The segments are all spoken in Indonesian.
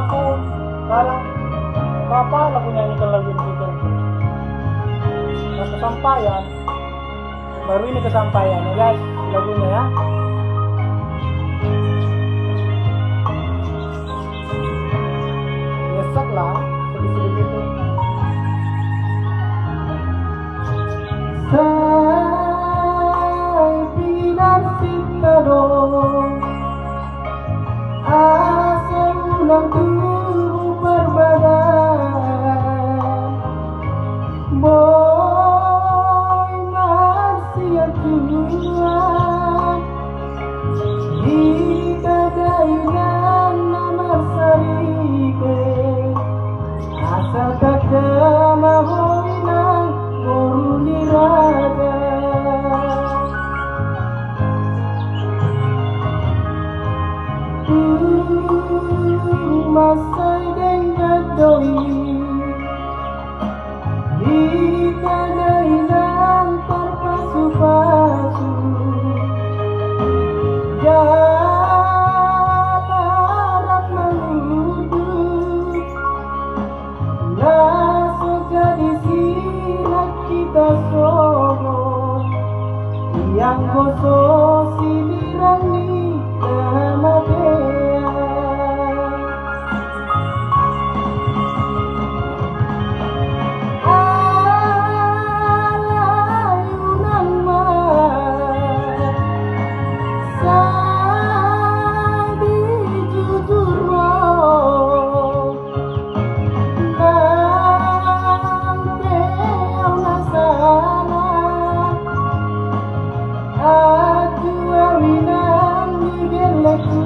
aku barang apa lagu nyanyikan lagu kita. Pas kesampaian, baru ini kesampaian ya guys lagunya ya. Besok lah sedih-sedih gitu. Sai pinar sintado asa ulang tubuh berbadan boy masia Tuhan di kadainan nama sarike asal kakak mahoinang moruni raga masai dengan doi di kadainan terpasu-pasu jalan menuju langsung jadi silat kita sono yang kosong siliran ni kemadea alayunan mah sadi jujur roh nanti Allah salah aku awinan digeleku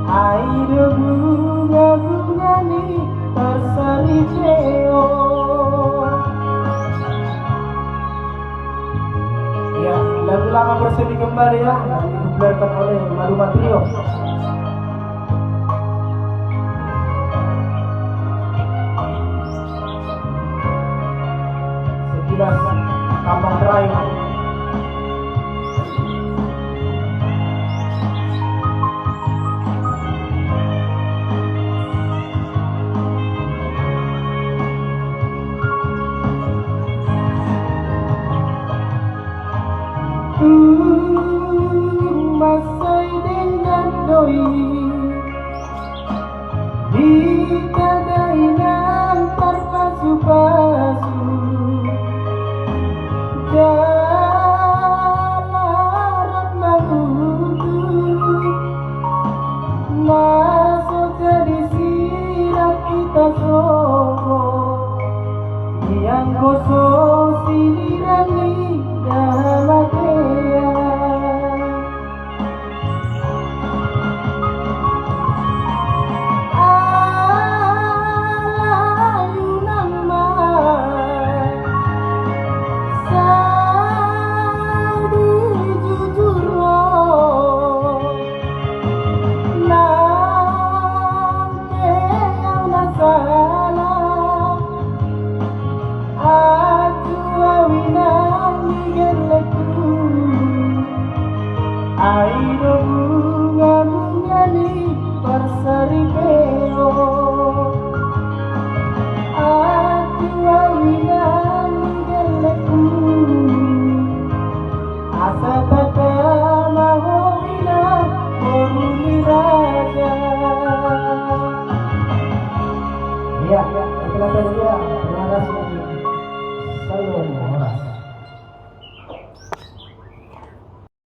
air bunga-bunga ni tersari jeo. Ya, lagu lama bersemi kembali ya, didublirkan oleh Maluma Trio. Sekilas Kampung Terayu. Masai dengan doi di kadainan terpasu-pasu jalan menuju masuk jadi sirat kita sobo yang kosong siliran ni dalam